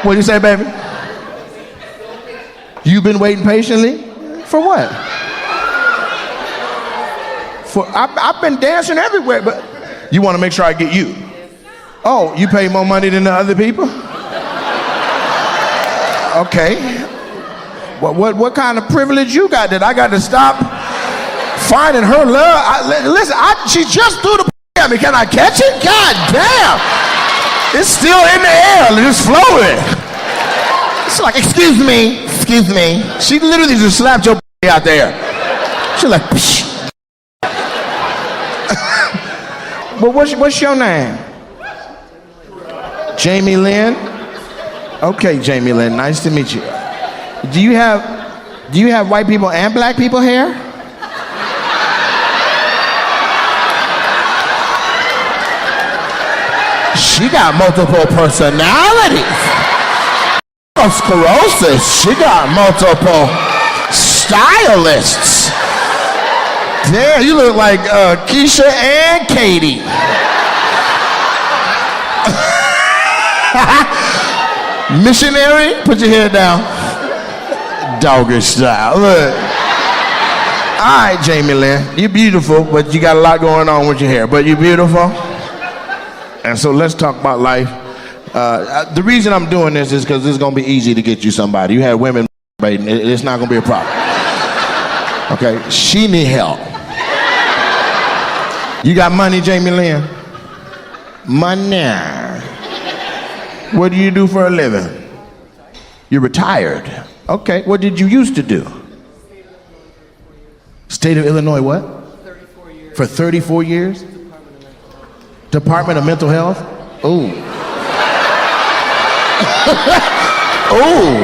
What'd you say, baby? You've been waiting patiently? For what? I've been dancing everywhere, but you want to make sure I get you. Oh, you pay more money than the other people? Okay. What kind of privilege you got that I got to stop finding her love? She just threw the at me. Can I catch it? God damn. It's still in the air, just floating. It's like, excuse me. She literally just slapped your out there. She's like, psh. But what's your name? Jamie Lynn? Okay, Jamie Lynn, nice to meet you. Do you have white people and black people hair? She got multiple personalities. Sclerosis. She got multiple stylists. Damn, you look like Keisha and Katie. Missionary, put your head down. Doggish style. Look. All right, Jamie Lynn, you're beautiful, but you got a lot going on with your hair. But you're beautiful. And so let's talk about life. The reason I'm doing this is because it's going to be easy to get you somebody. You had women, it's not going to be a problem. Okay, she need help. You got money, Jamie Lynn? Money. What do you do for a living? You're retired. Okay, what did you used to do? State of Illinois what? 34 years. For 34 years? Department of Mental Health? Ooh. Ooh.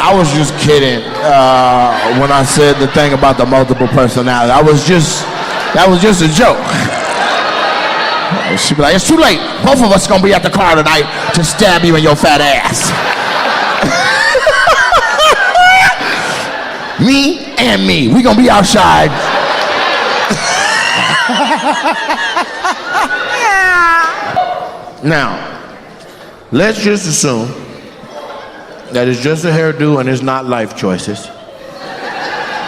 I was just kidding when I said the thing about the multiple personality. That was just a joke. She'd be like, it's too late. Both of us gonna be at the car tonight to stab you in your fat ass. Me and me. We gonna be outside. Now, let's just assume that it's just a hairdo and it's not life choices.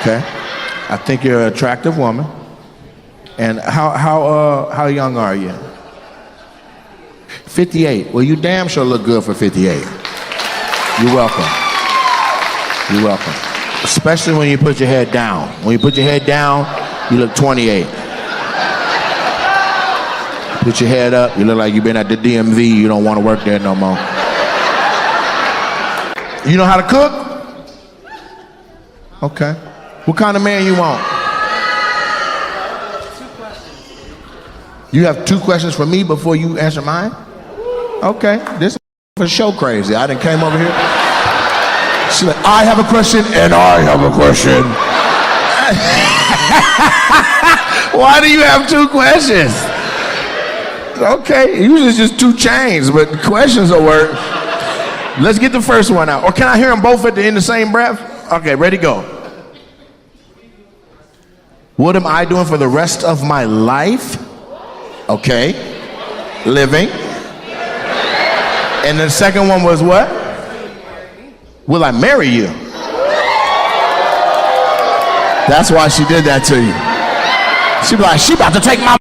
Okay? I think you're an attractive woman. And how young are you? 58. Well, you damn sure look good for 58. You're welcome. You're welcome. Especially when you put your head down. When you put your head down, you look 28. Put your head up, you look like you've been at the DMV, you don't want to work there no more. You know how to cook? Okay. What kind of man you want? 2 questions. You have 2 questions for me before you answer mine? Okay. This for show crazy. I done came over here. She's like, I have a question and I have a question. Why do you have 2 questions? Okay, usually it's just 2 chains, but questions will work. Let's get the first one out. Or can I hear them both in the same breath? Okay, ready, go. What am I doing for the rest of my life? Okay. Living. And the second one was what? Will I marry you? That's why she did that to you. She be like, she about to take my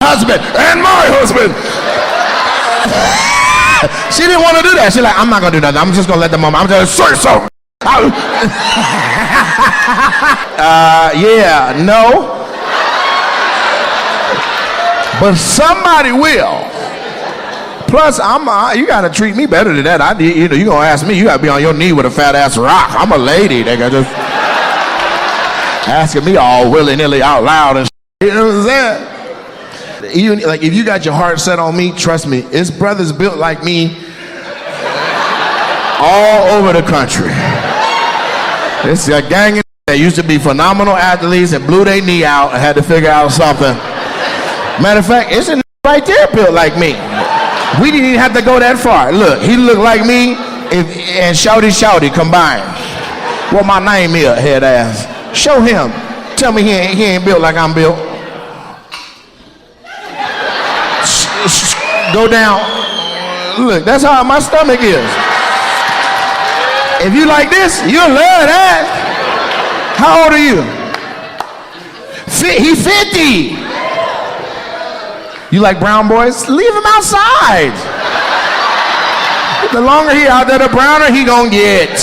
husband and my husband. She didn't want to do that. She's like, I'm not going to do that. I'm just going to let the mom. I'm just going to say so. Yeah, no. But somebody will. Plus, you gotta treat me better than that. You gonna ask me, you gotta be on your knee with a fat ass rock. I'm a lady, nigga. Just asking me all willy-nilly out loud and shit. You know what I'm saying? Even, like, if you got your heart set on me, trust me, it's brothers built like me all over the country. It's a gang that used to be phenomenal athletes and blew their knee out and had to figure out something. Matter of fact, it's a right there built like me. We didn't even have to go that far. Look, he looked like me and Shouty combined. What my name is, head ass. Show him. Tell me he ain't built like I'm built. Go down. Look, that's how my stomach is. If you like this, you'll love that. How old are you? He 50. You like brown boys? Leave him outside. The longer he out there, the browner he gonna get.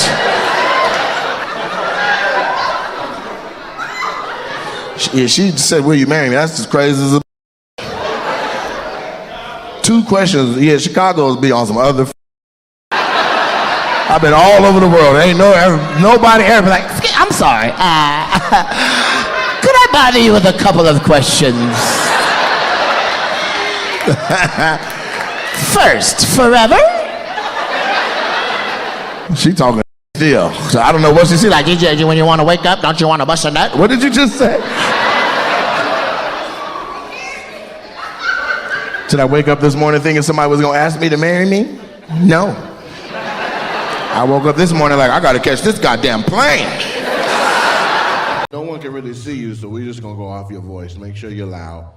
She said, will you marry me? That's as crazy as a... 2 questions. Yeah, Chicago's be on some other... I've been all over the world. Ain't nobody ever like, I'm sorry. Could I bother you with a couple of questions? First, forever? She talking still. So I don't know what she said. Like, when you want to wake up, don't you want to bust a nut? What did you just say? Did I wake up this morning thinking somebody was going to ask me to marry me? No. I woke up this morning like, I got to catch this goddamn plane. No one can really see you, so we're just going to go off your voice. Make sure you're loud.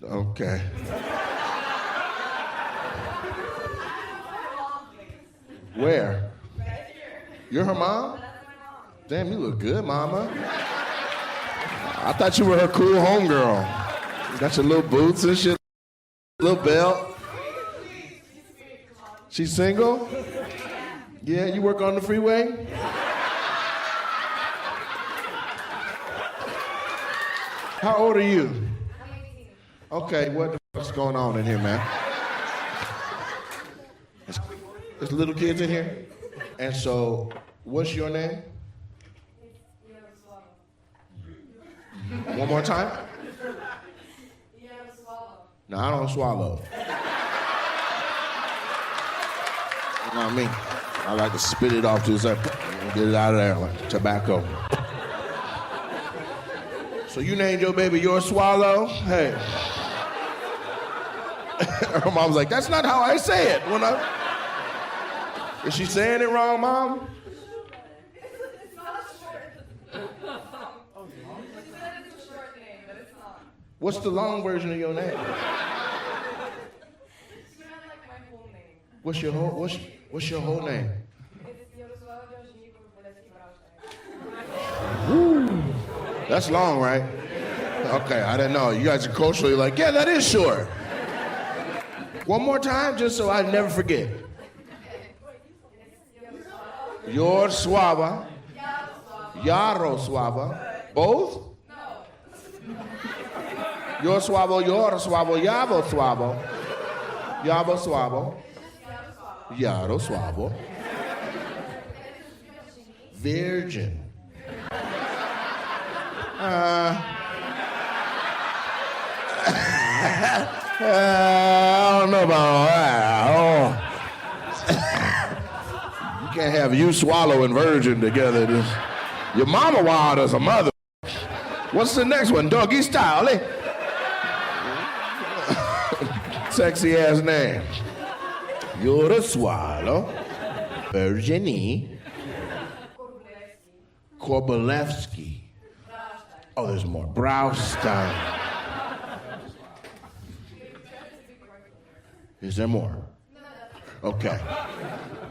Okay. Where? You're her mom? Damn, you look good, mama. I thought you were her cool homegirl. You got your little boots and shit, little belt. She's single? Yeah, you work on the freeway? How old are you? I'm 18. Okay, what the fuck's going on in here, man? There's little kids in here? And so, what's your name? One more time? No, I don't swallow. You know what I mean? I like to spit it off to the side and get it out of there like tobacco. So you named your baby Your Swallow? Hey. Her mom's like, that's not how I say it. Is she saying it wrong, Mom? It's not short. She said it's a short name, but it's not. What's the long version of your name? She meant like my whole name. What's your whole name? It's Jarosława Joźników Bolesky Braunstein. That's long, right? Okay, I didn't know. You guys are culturally like, yeah, that is short. One more time, just so I never forget. Jarosława. Jarosława. Both? No. Jarosława, Jarosława. Jarosława. Virgin. I don't know about that. You can't have you swallow and virgin together. Your mama wild as a mother. What's the next one? Doggy style, eh? Sexy ass name. You're a swallow. Virginie. Korbolewski. Oh, there's more. Braustein. Is there more? Okay.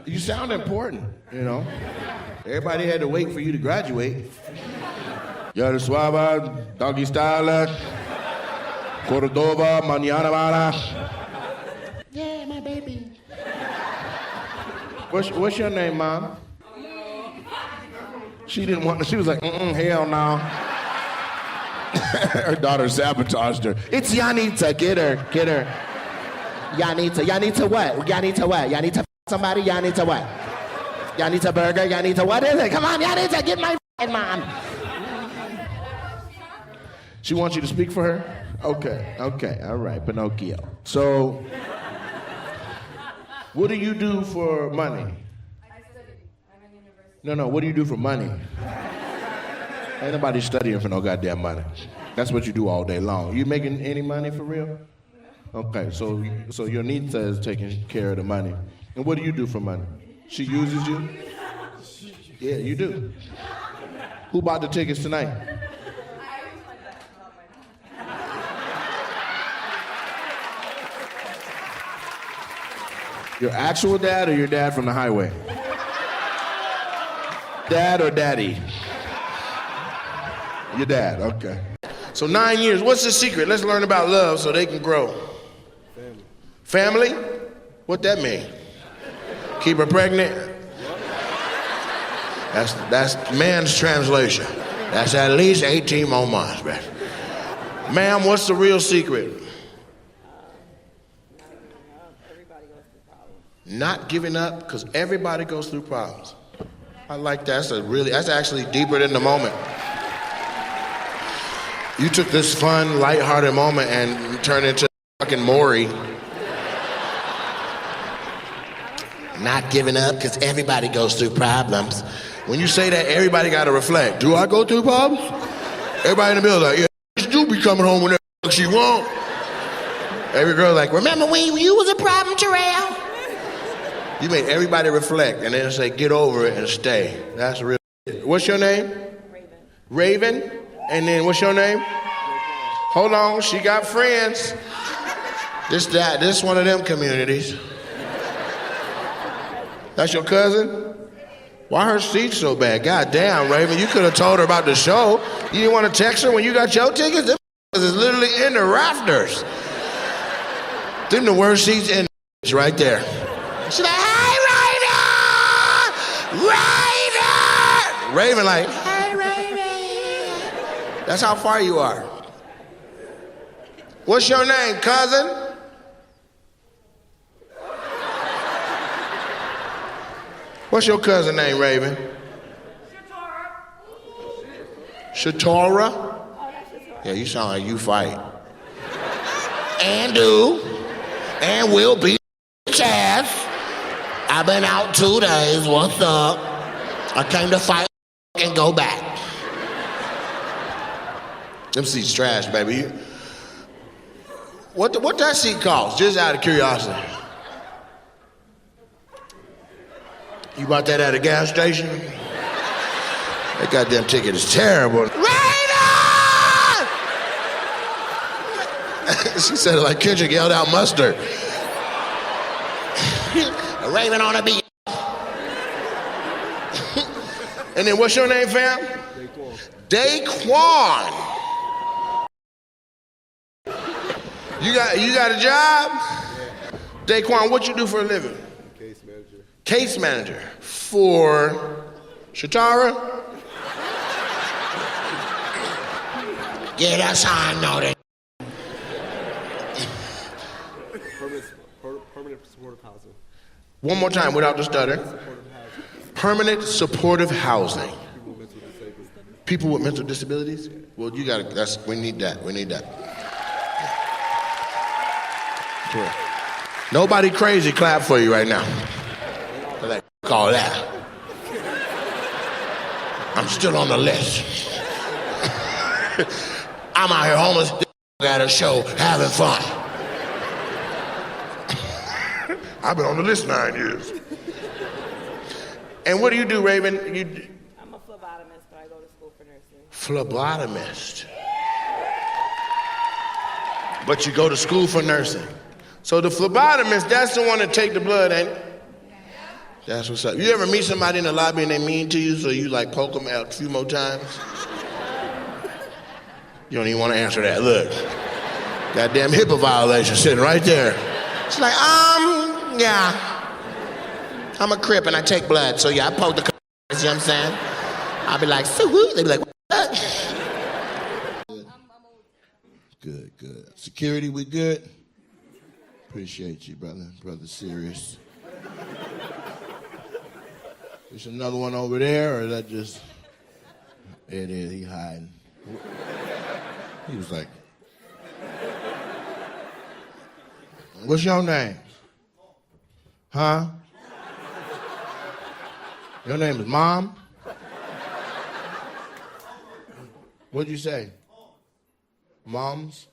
You sound important, you know. Everybody had to wait for you to graduate. Jarosława, Doggy Style, Cordova, Mañana. Yeah, my baby. What's your name, Mom? She didn't want to. She was like, hell no. Her daughter sabotaged her. It's Yanita. Get her. Yanita what? Y'all need to somebody? Y'all need to what? Y'all need a burger? Y'all need to what is it? Come on, y'all need to get my mom. She wants you to speak for her? Okay, all right, Pinocchio. So, what do you do for money? I study. I'm in university. No, what do you do for money? Ain't nobody studying for no goddamn money. That's what you do all day long. You making any money for real? Okay, so your Nita is taking care of the money. And what do you do for money? She uses you? Yeah, you do. Who bought the tickets tonight? Your actual dad or your dad from the highway? Dad or daddy? Your dad, okay. So 9 years, what's the secret? Let's learn about love so they can grow. Family? What that mean? Keep her pregnant? That's man's translation. That's at least 18 more months, man. Ma'am, what's the real secret? Not giving up, because everybody goes through problems. I like that. That's actually deeper than the moment. You took this fun, lighthearted moment and turned it into fucking Maury. Not giving up, because everybody goes through problems. When you say that, everybody got to reflect. Do I go through problems? Everybody in the building like, yeah, she do be coming home whenever she want. Every girl like, remember when you was a problem, Terrell? You made everybody reflect and then say, get over it and stay. That's real. What's your name? Raven. Raven? And then what's your name? Hold on, she got friends. This one of them communities. That's your cousin? Why her seat so bad? God damn, Raven, you could have told her about the show. You didn't want to text her when you got your tickets? Them is literally in the rafters. Them the worst seats in the right there. She's like, hey, Raven! Raven! Raven like, hey, Raven. That's how far you are. What's your name, cousin? What's your cousin name, Raven? Shatara. Yeah, you sound like you fight. And do. And will be. Chaz. I've been out 2 days. What's up? I came to fight and go back. Them seats trash, baby. What that seat cost? Just out of curiosity. You bought that at a gas station? That goddamn ticket is terrible. Raven! She said it like Kendrick yelled out mustard. A raven on a beat. And then what's your name, fam? Daquan. You got a job? Daquan, what you do for a living? Case manager. Case manager for Shatara? Yeah, that's how I know that. Permanent supportive housing. One more time without the stutter. Permanent supportive housing. People with mental disabilities? Well, you gotta, we need that. Correct. Nobody crazy clap for you right now. Like, all that. I'm still on the list. I'm out here homeless at a show having fun. I've been on the list 9 years. And what do you do, Raven? I'm a phlebotomist, but I go to school for nursing. Phlebotomist. But you go to school for nursing. So the phlebotomist, that's the one that take the blood, ain't it? That's what's up. You ever meet somebody in the lobby and they mean to you, so you like poke them out a few more times? You don't even want to answer that. Look, goddamn HIPAA violation sitting right there. She's like, yeah. I'm a Crip and I take blood, so yeah, I poke the you know what I'm saying? I'll be like, they be like, what? Good. Security, we good? Appreciate you, brother. Brother serious. There's another one over there, or is that just... It is, he hiding. He was like... What's your name? Huh? Your name is Mom? What'd you say? Moms?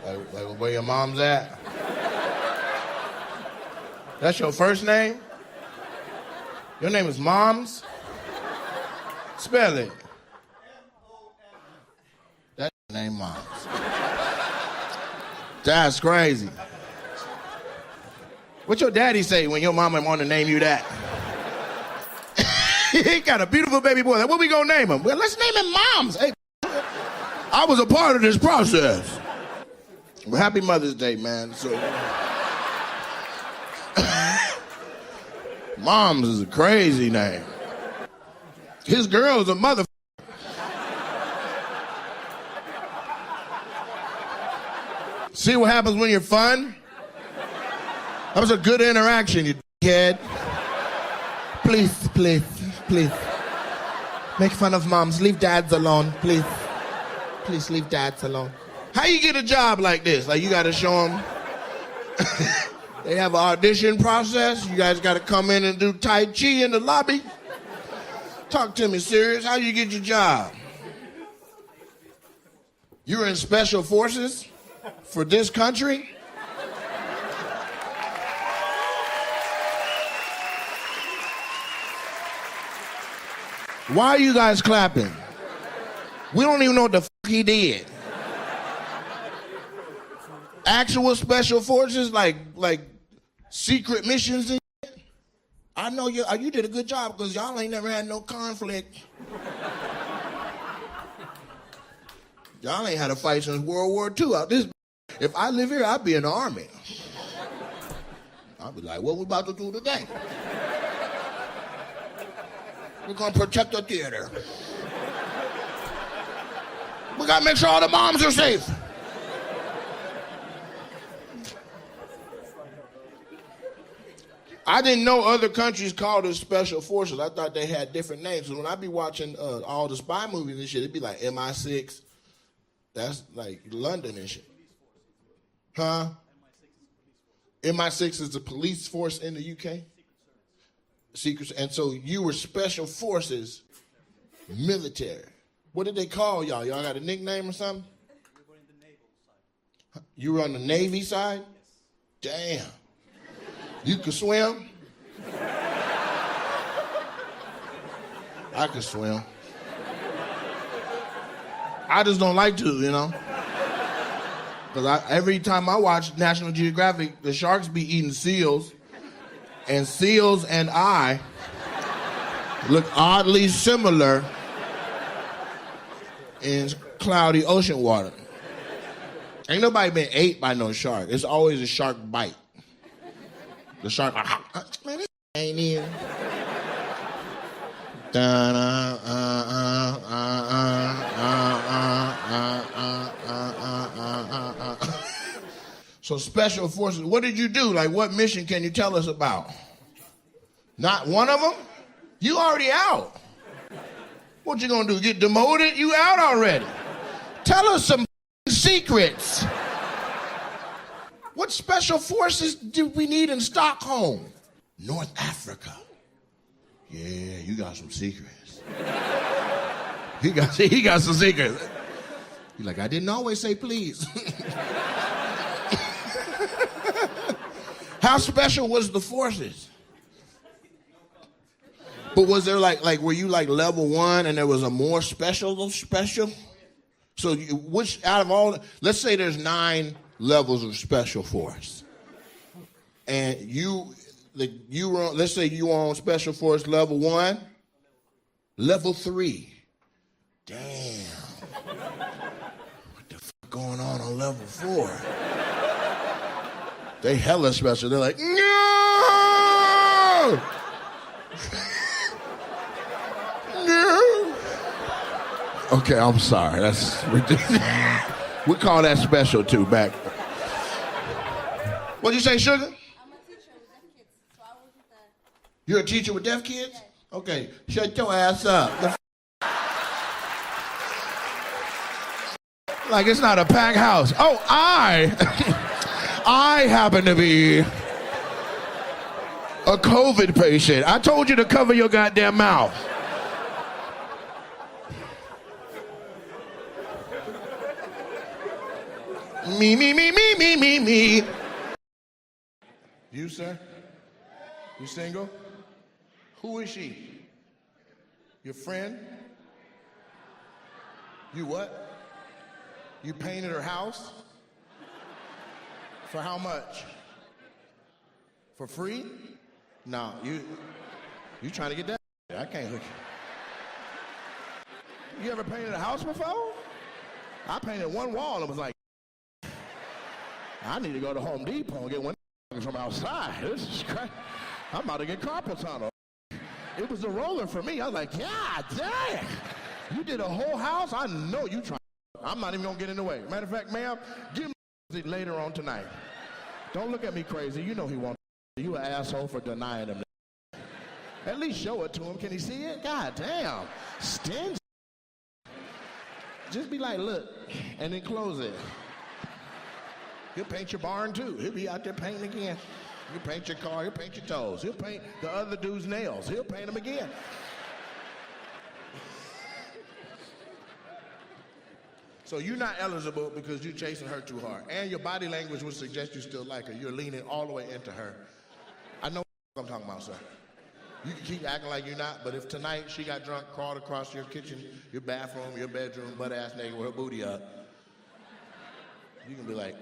Like where your mom's at? That's your first name? Your name is Moms? Spell it. That's your name, Moms. That's crazy. What your daddy say when your mama want to name you that? He got a beautiful baby boy. What we gonna name him? Well, let's name him Moms. Hey, I was a part of this process. Well, happy Mother's Day, man. So, Moms is a crazy name. His girl is a mother. See what happens when you're fun? That was a good interaction, you kid. Please, please, please. Make fun of moms. Leave dads alone, please. Please leave dads alone. How you get a job like this? Like you gotta show them. They have an audition process. You guys gotta come in and do Tai Chi in the lobby. Talk to me serious. How you get your job? You were in special forces for this country? Why are you guys clapping? We don't even know what the he did. Actual special forces, like secret missions and shit? I know you did a good job because y'all ain't never had no conflict. Y'all ain't had a fight since World War II out this. If I live here, I'd be in the army. I'd be like, what we about to do today? We're gonna protect the theater. We gotta make sure all the moms are safe. I didn't know other countries called it special forces. I thought they had different names. So when I be watching all the spy movies and shit, it'd be like MI6. That's like London and shit. Huh? MI6 is the police force in the UK? Secret. And so you were special forces, military. What did they call y'all? Y'all got a nickname or something? You were on the Navy side? Damn. You could swim? I could swim. I just don't like to, you know? Because every time I watch National Geographic, the sharks be eating seals, and seals and I look oddly similar in cloudy ocean water. Ain't nobody been ate by no shark. It's always a shark bite. The shark, man, this ain't in. So special forces, what did you do? Like what mission can you tell us about? Not one of them? You already out. What you gonna do, get demoted? You out already. Tell us some secrets. What special forces do we need in Stockholm? North Africa. Yeah, you got some secrets. He got some secrets. He's like, I didn't always say please. How special was the forces? But was there like were you like level 1 and there was a more special? So which out of all, let's say there's 9 levels of special force. And let's say you were on special force level 1, level 3. Damn. What the fuck going on level 4? They hella special. They're like, no! No! Okay, I'm sorry. That's ridiculous. We call that special too back. What'd you say, Sugar? I'm a teacher with deaf kids, so I was with the... You're a teacher with deaf kids? Okay, shut your ass up. Like it's not a packed house. Oh, I happen to be a COVID patient. I told you to cover your goddamn mouth. Me. You, sir? You single? Who is she? Your friend? You what? You painted her house? For how much? For free? No, you trying to get that? I can't hook you. You ever painted a house before? I painted one wall and was like, I need to go to Home Depot and get one from outside. This is crazy. I'm about to get carpal tunnel. It was a roller for me. I was like, God damn. You did a whole house? I know you tried. I'm not even going to get in the way. Matter of fact, ma'am, give me later on tonight. Don't look at me crazy. You know he wants you an asshole for denying him. At least show it to him. Can he see it? God damn. Stingy. Just be like, look, and then close it. He'll paint your barn too. He'll be out there painting again. He'll paint your car, he'll paint your toes. He'll paint the other dude's nails. He'll paint them again. So you're not eligible because you're chasing her too hard. And your body language would suggest you still like her. You're leaning all the way into her. I know what I'm talking about, sir. You can keep acting like you're not, but if tonight she got drunk, crawled across your kitchen, your bathroom, your bedroom, butt-ass naked with her booty up, you can be like,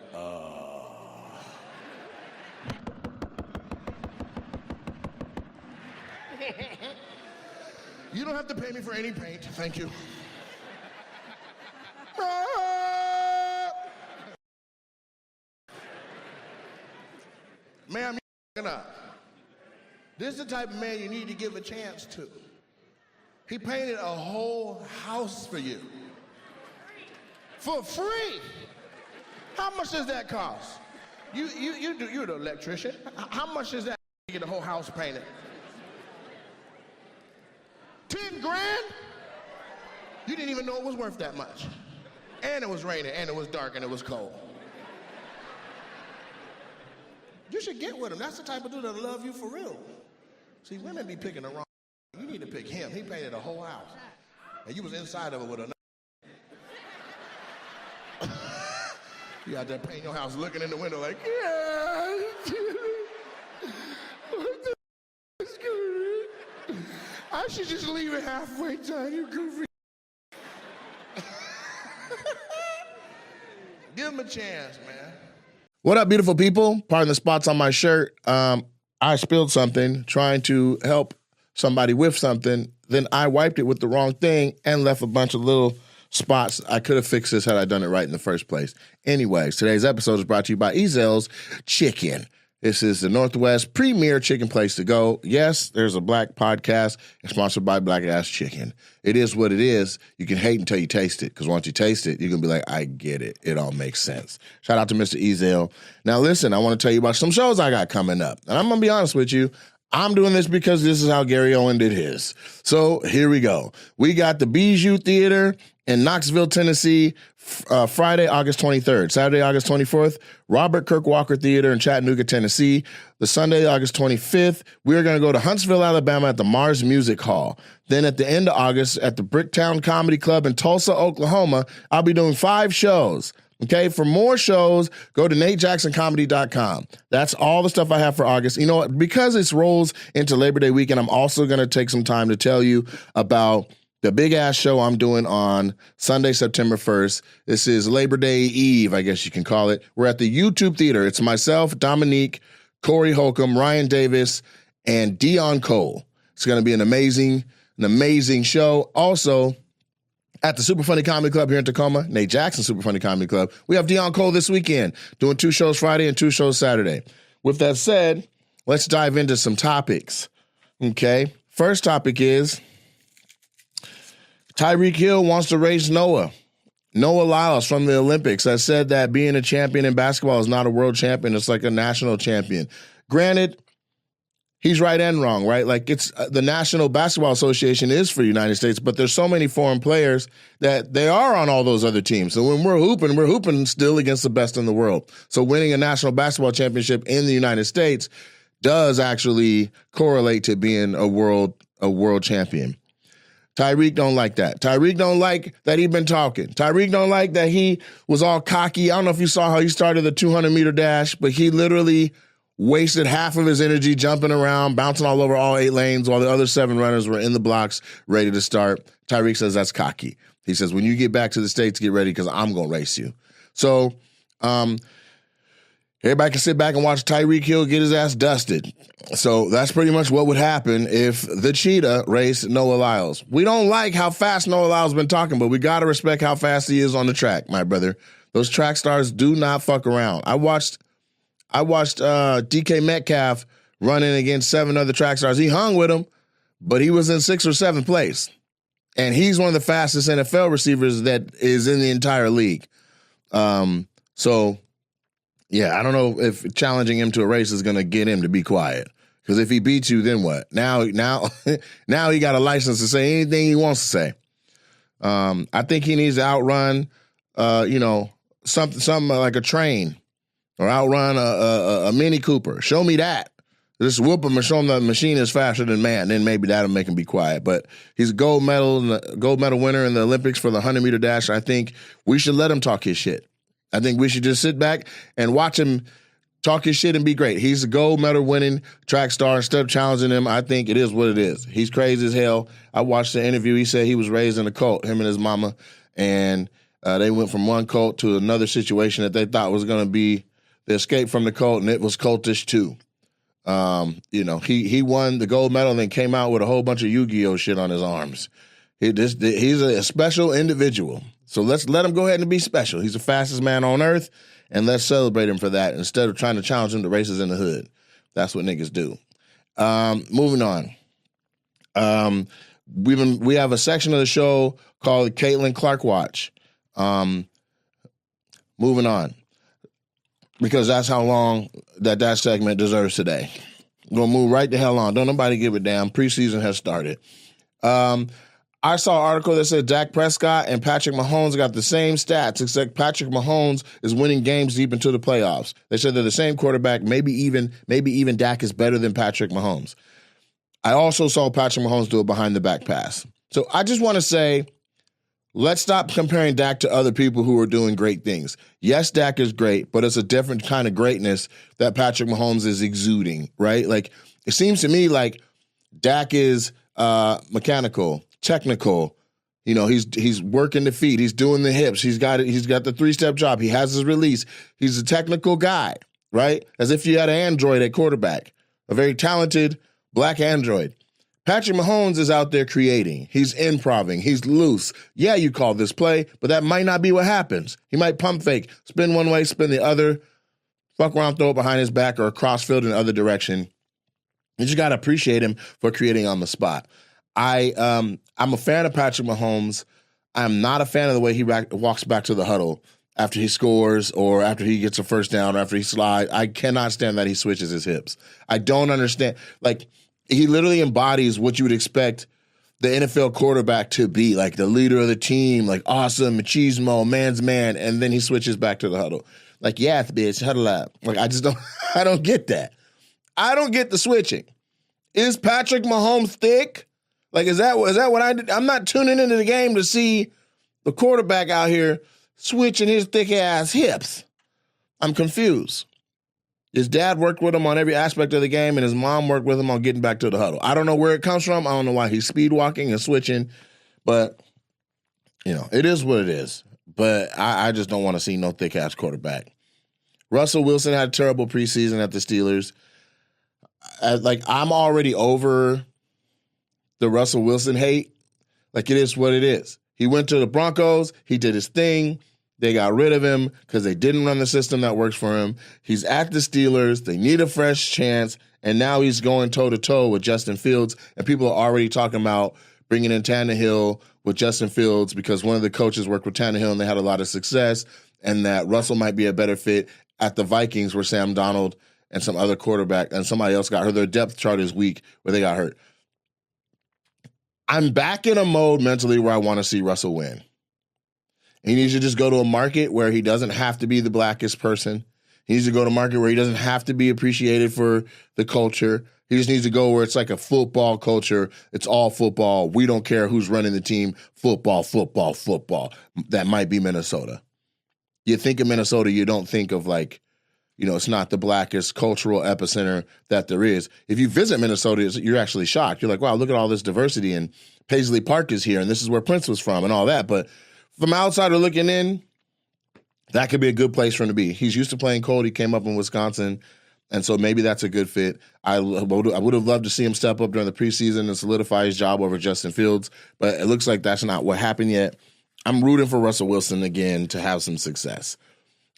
You don't have to pay me for any paint, thank you. Ma'am, you're up. This is the type of man you need to give a chance to. He painted a whole house for you. For free. How much does that cost? You're the electrician. How much does that to get the whole house painted? 10 grand? You didn't even know it was worth that much. And it was raining, and it was dark, and it was cold. You should get with him. That's the type of dude that'll love you for real. See, women be picking the wrong. You need to pick him. He painted a whole house. And you was inside of it with another. You out there painting your house, looking in the window like, yeah. I should just leave it halfway done, you goofy. Give him a chance, man. What up, beautiful people? Pardon the spots on my shirt. I spilled something trying to help somebody with something. Then I wiped it with the wrong thing and left a bunch of little spots. I could have fixed this had I done it right in the first place. Anyways, today's episode is brought to you by Ezel's Chicken. This is the Northwest premier chicken place to go. Yes, there's a black podcast sponsored by Black Ass Chicken. It is what it is. You can hate until you taste it, because once you taste it, you're going to be like, I get it. It all makes sense. Shout out to Mr. Ezel. Now, listen, I want to tell you about some shows I got coming up. And I'm going to be honest with you. I'm doing this because this is how Gary Owen did his. So here we go. We got the Bijou Theater in Knoxville, Tennessee, Friday, August 23rd. Saturday, August 24th, Robert Kirk Walker Theater in Chattanooga, Tennessee. The Sunday, August 25th, we're going to go to Huntsville, Alabama at the Mars Music Hall. Then at the end of August at the Bricktown Comedy Club in Tulsa, Oklahoma, I'll be doing 5 shows. Okay, for more shows, go to NateJacksonComedy.com. That's all the stuff I have for August. You know what? Because it rolls into Labor Day weekend, I'm also going to take some time to tell you about the big-ass show I'm doing on Sunday, September 1st. This is Labor Day Eve, I guess you can call it. We're at the YouTube Theater. It's myself, Dominique, Corey Holcomb, Ryan Davis, and Dion Cole. It's going to be an amazing show. Also, at the Super Funny Comedy Club here in Tacoma, Nate Jackson Super Funny Comedy Club, we have Dion Cole this weekend, doing 2 shows Friday and 2 shows Saturday. With that said, let's dive into some topics. Okay, first topic is Tyreek Hill wants to race Noah. Noah Lyles from the Olympics has said that being a champion in basketball is not a world champion. It's like a national champion. Granted, he's right and wrong, right? Like, it's the National Basketball Association is for the United States, but there's so many foreign players that they are on all those other teams. So when we're hooping still against the best in the world. So winning a national basketball championship in the United States does actually correlate to being a world champion. Tyreek don't like that. Tyreek don't like that he been talking. Tyreek don't like that he was all cocky. I don't know if you saw how he started the 200-meter dash, but he literally wasted half of his energy jumping around, bouncing all over all 8 lanes while the other 7 runners were in the blocks ready to start. Tyreek says that's cocky. He says, when you get back to the States, get ready because I'm going to race you. So Everybody can sit back and watch Tyreek Hill get his ass dusted. So that's pretty much what would happen if the cheetah raced Noah Lyles. We don't like how fast Noah Lyles been talking, but we got to respect how fast he is on the track, my brother. Those track stars do not fuck around. I watched DK Metcalf running against 7 other track stars. He hung with them, but he was in 6th or 7th place. And he's one of the fastest NFL receivers that is in the entire league. So, yeah, I don't know if challenging him to a race is going to get him to be quiet. Because if he beats you, then what? Now he got a license to say anything he wants to say. I think he needs to outrun, something like a train, or outrun a Mini Cooper. Show me that. Just whoop him and show him the machine is faster than man. Then maybe that'll make him be quiet. But he's a gold medal winner in the Olympics for the 100-meter dash. I think we should let him talk his shit. I think we should just sit back and watch him talk his shit and be great. He's a gold medal winning track star. Instead of challenging him, I think it is what it is. He's crazy as hell. I watched the interview. He said he was raised in a cult, him and his mama, and they went from one cult to another situation that they thought was going to be the escape from the cult, and it was cultish too. He won the gold medal and then came out with a whole bunch of Yu-Gi-Oh shit on his arms. He's a special individual. So let's let him go ahead and be special. He's the fastest man on earth, and let's celebrate him for that instead of trying to challenge him to races in the hood. That's what niggas do. Moving on. We have a section of the show called Caitlin Clark Watch. Moving on. Because that's how long that segment deserves today. I'm going to move right the hell on. Don't nobody give a damn. Preseason has started. I saw an article that said Dak Prescott and Patrick Mahomes got the same stats, except Patrick Mahomes is winning games deep into the playoffs. They said they're the same quarterback. Maybe even Dak is better than Patrick Mahomes. I also saw Patrick Mahomes do a behind-the-back pass. So I just want to say, let's stop comparing Dak to other people who are doing great things. Yes, Dak is great, but it's a different kind of greatness that Patrick Mahomes is exuding, right? Like, it seems to me like Dak is mechanical, technical. You know, he's working the feet. He's doing the hips. He's got the 3-step drop. He has his release. He's a technical guy, right? As if you had an android at quarterback, a very talented black android. Patrick Mahomes is out there creating. He's improving. He's loose. Yeah, you call this play, but that might not be what happens. He might pump fake, spin one way, spin the other, fuck around, throw it behind his back or cross field in the other direction. You just got to appreciate him for creating on the spot. I'm a fan of Patrick Mahomes. I'm not a fan of the way he walks back to the huddle after he scores or after he gets a first down or after he slides. I cannot stand that he switches his hips. I don't understand. Like, he literally embodies what you would expect the NFL quarterback to be, like the leader of the team, like awesome, machismo, man's man, and then he switches back to the huddle. Like, yeah, bitch, huddle up. Like, I don't get that. I don't get the switching. Is Patrick Mahomes thick? Like, is that what I did? I'm not tuning into the game to see the quarterback out here switching his thick ass hips. I'm confused. His dad worked with him on every aspect of the game, and his mom worked with him on getting back to the huddle. I don't know where it comes from. I don't know why he's speed walking and switching, but, it is what it is. But I just don't want to see no thick-ass quarterback. Russell Wilson had a terrible preseason at the Steelers. I'm already over the Russell Wilson hate. Like, it is what it is. He went to the Broncos. He did his thing. They got rid of him because they didn't run the system that works for him. He's at the Steelers. They need a fresh chance. And now he's going toe-to-toe with Justin Fields. And people are already talking about bringing in Tannehill with Justin Fields because one of the coaches worked with Tannehill and they had a lot of success. And that Russell might be a better fit at the Vikings where Sam Donald and some other quarterback and somebody else got hurt. Their depth chart is weak where they got hurt. I'm back in a mode mentally where I want to see Russell win. He needs to just go to a market where he doesn't have to be the blackest person. He needs to go to a market where he doesn't have to be appreciated for the culture. He just needs to go where it's like a football culture. It's all football. We don't care who's running the team. Football, football, football. That might be Minnesota. You think of Minnesota, you don't think of it's not the blackest cultural epicenter that there is. If you visit Minnesota, you're actually shocked. You're like, wow, look at all this diversity, and Paisley Park is here, and this is where Prince was from and all that. But from outsider looking in, That could be a good place for him to be. He's used to playing cold. He came up in Wisconsin, and so maybe that's a good fit. I would have loved to see him step up during the preseason and solidify his job over Justin Fields, but it looks like that's not what happened yet. I'm rooting for Russell Wilson again to have some success.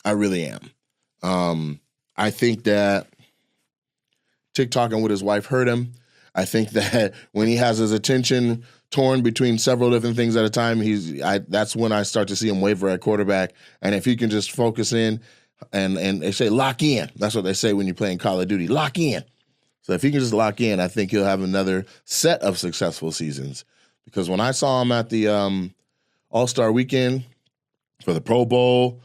I really am. I think that TikToking with his wife hurt him. I think that when he has his attention torn between several different things at a time, that's when I start to see him waver at quarterback. And if he can just focus in and they say lock in. That's what they say when you're playing Call of Duty. Lock in. So if he can just lock in, I think he'll have another set of successful seasons. Because when I saw him at the All-Star Weekend for the Pro Bowl,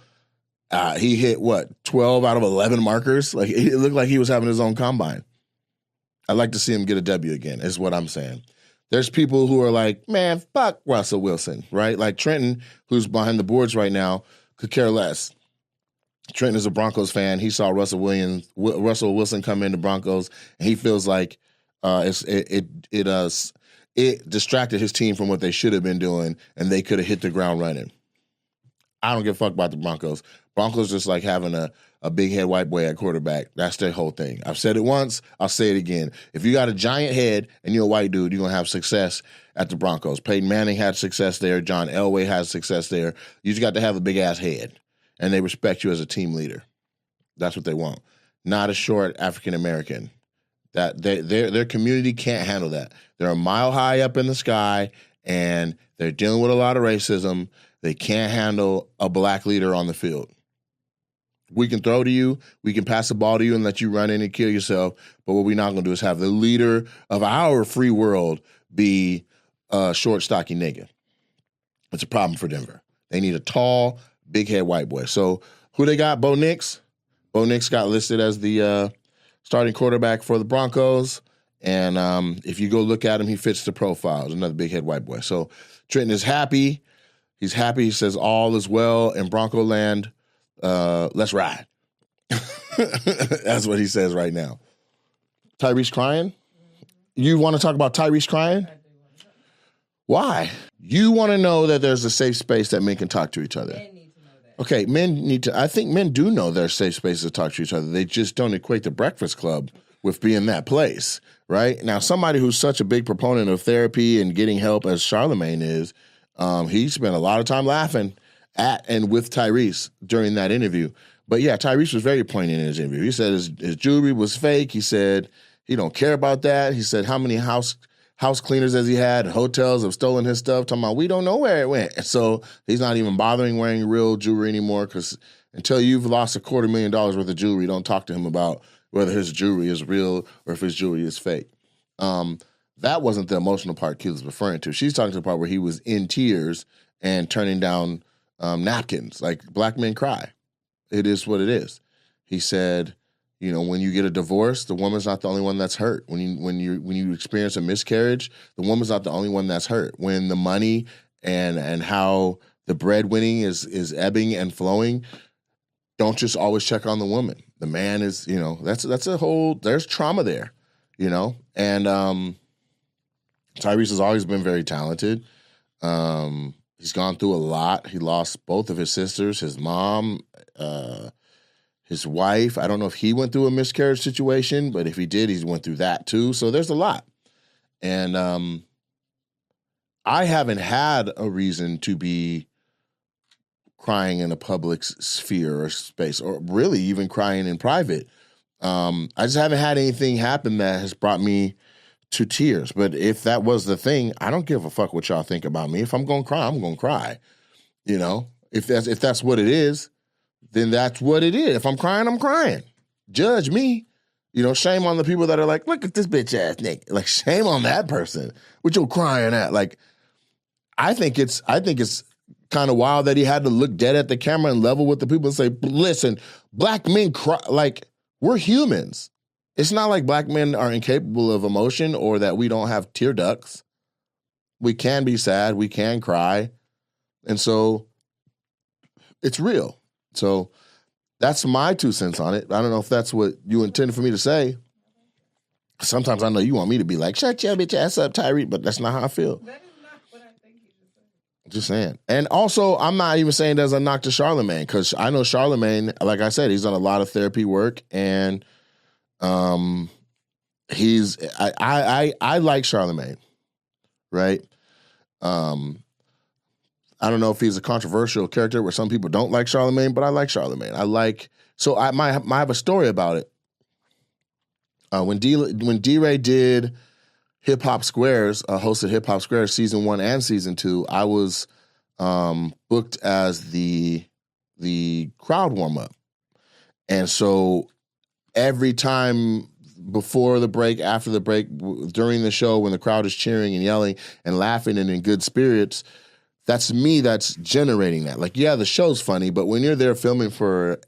he hit 12 out of 11 markers. Like it looked like he was having his own combine. I'd like to see him get a W again, is what I'm saying. There's people who are like, man, fuck Russell Wilson, right? Like Trenton, who's behind the boards right now, could care less. Trenton is a Broncos fan. He saw Russell Wilson come into Broncos, and he feels like it distracted his team from what they should have been doing, and they could have hit the ground running. I don't give a fuck about the Broncos. Broncos just like having a big head white boy at quarterback. That's their whole thing. I've said it once. I'll say it again. If you got a giant head and you're a white dude, you're going to have success at the Broncos. Peyton Manning had success there. John Elway has success there. You just got to have a big-ass head, and they respect you as a team leader. That's what they want. Not a short African-American. That their community can't handle that. They're a mile high up in the sky, and they're dealing with a lot of racism. They can't handle a black leader on the field. We can throw to you, we can pass the ball to you and let you run in and kill yourself, but what we're not going to do is have the leader of our free world be a short, stocky nigga. It's a problem for Denver. They need a tall, big-head white boy. So who they got? Bo Nix. Bo Nix got listed as the starting quarterback for the Broncos, and if you go look at him, he fits the profile. He's another big-head white boy. So Trenton is happy. He's happy. He says all is well in Bronco land. Let's ride. That's what he says right now. Tyrese crying? You want to talk about Tyrese crying? Why? You want to know that there's a safe space that men can talk to each other. Men need to know that. Okay, men need to. I think men do know there's safe spaces to talk to each other. They just don't equate the Breakfast Club with being that place, right? Now, somebody who's such a big proponent of therapy and getting help as Charlemagne is, he spent a lot of time laughing at and with Tyrese during that interview. But yeah, Tyrese was very poignant in his interview. He said his jewelry was fake. He said he don't care about that. He said how many house cleaners has he had and hotels have stolen his stuff. Talking about we don't know where it went. So he's not even bothering wearing real jewelry anymore because until you've lost $250,000 worth of jewelry, don't talk to him about whether his jewelry is real or if his jewelry is fake. That wasn't the emotional part Keela's referring to. She's talking to the part where he was in tears and turning down napkins. Like, black men cry. It is what it is. He said, you know, when you get a divorce, the woman's not the only one that's hurt. When you experience a miscarriage, the woman's not the only one that's hurt. When the money and how the breadwinning is ebbing and flowing, don't just always check on the woman. The man is, you know, that's a whole, there's trauma there, you know? And Tyrese has always been very talented. He's gone through a lot. He lost both of his sisters, his mom, his wife. I don't know if he went through a miscarriage situation, but if he did, he went through that too. So there's a lot. And I haven't had a reason to be crying in a public sphere or space, or really even crying in private. I just haven't had anything happen that has brought me to tears. But if that was the thing, I don't give a fuck what y'all think about me. If I'm going to cry, I'm going to cry. You know, if that's what it is, then that's what it is. If I'm crying, I'm crying. Judge me. You know, shame on the people that are like, look at this bitch ass nigga. Like, shame on that person. What you crying at? Like, I think it's kind of wild that he had to look dead at the camera and level with the people and say, listen, black men cry. Like, we're humans. It's not like black men are incapable of emotion or that we don't have tear ducts. We can be sad. We can cry. And so it's real. So that's my 2 cents on it. I don't know if that's what you intended for me to say. Sometimes I know you want me to be like, shut your bitch ass up, Tyree, but that's not how I feel. That is not what I think you just Just saying. And also, I'm not even saying there's a knock to Charlemagne, because I know Charlemagne, like I said, he's done a lot of therapy work, and I like Charlemagne, right? I don't know if he's a controversial character where some people don't like Charlemagne, but I like Charlemagne. I have a story about it. When D-Ray did Hip Hop Squares, hosted Hip Hop Squares season 1 and season 2, I was booked as the crowd warm up, and so every time before the break, after the break, during the show, when the crowd is cheering and yelling and laughing and in good spirits, that's me that's generating that. Like, yeah, the show's funny, but when you're there filming for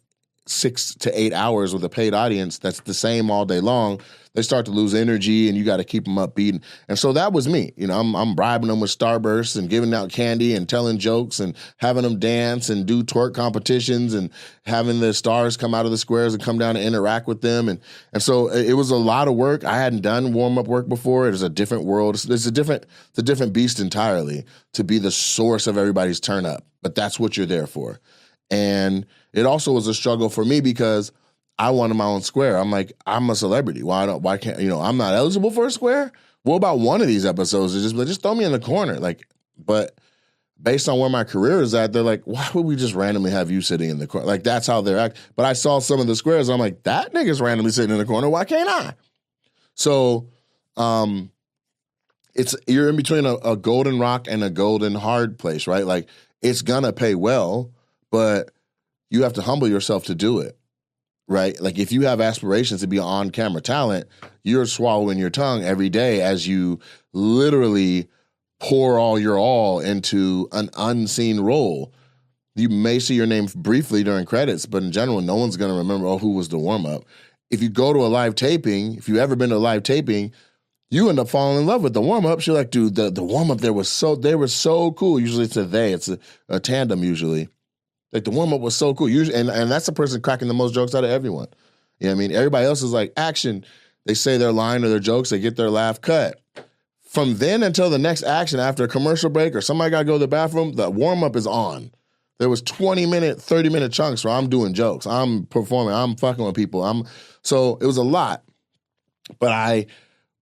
6 to 8 hours with a paid audience that's the same all day long, they start to lose energy, and you got to keep them upbeat. And so that was me. You know, I'm bribing them with Starbursts and giving out candy and telling jokes and having them dance and do twerk competitions and having the stars come out of the squares and come down and interact with them. And so it was a lot of work. I hadn't done warm-up work before. It was a different world. It's a different beast entirely to be the source of everybody's turn up. But that's what you're there for. And it also was a struggle for me because I wanted my own square. I'm like, I'm a celebrity. Why can't, I'm not eligible for a square? What about one of these episodes? Just throw me in the corner. Like, but based on where my career is at, they're like, why would we just randomly have you sitting in the corner? Like, that's how they're acting. But I saw some of the squares. I'm like, that nigga's randomly sitting in the corner. Why can't I? So, you're in between a golden rock and a golden hard place, right? Like, it's gonna pay well, but you have to humble yourself to do it. Right? Like, if you have aspirations to be on-camera talent, you're swallowing your tongue every day as you literally pour all your all into an unseen role. You may see your name briefly during credits, but in general, no one's going to remember, who was the warm-up. If you go to a live taping, if you've ever been to a live taping, you end up falling in love with the warm-ups. You're like, dude, the warm-up there they were so cool. Usually it's a tandem usually. Like, the warm-up was so cool. Usually, and that's the person cracking the most jokes out of everyone. You know what I mean? Everybody else is like, action. They say their line or their jokes. They get their laugh cut. From then until the next action, after a commercial break or somebody got to go to the bathroom, the warm-up is on. There was 20-minute, 30-minute chunks where I'm doing jokes. I'm performing. I'm fucking with people. So it was a lot. But I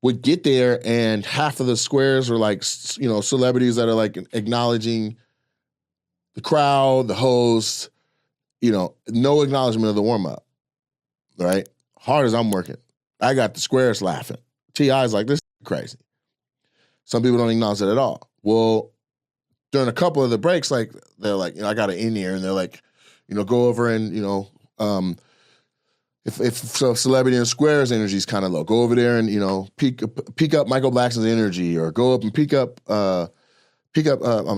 would get there, and half of the squares were like, celebrities that are like acknowledging the crowd, the host, no acknowledgement of the warm-up, right? Hard as I'm working. I got the squares laughing. T.I.'s like, this is crazy. Some people don't acknowledge it at all. Well, during a couple of the breaks, like, they're like, I got an in-ear, and they're like, go over and, if celebrity and squares energy is kind of low, go over there and, peak up Michael Blackson's energy, or go up and peak up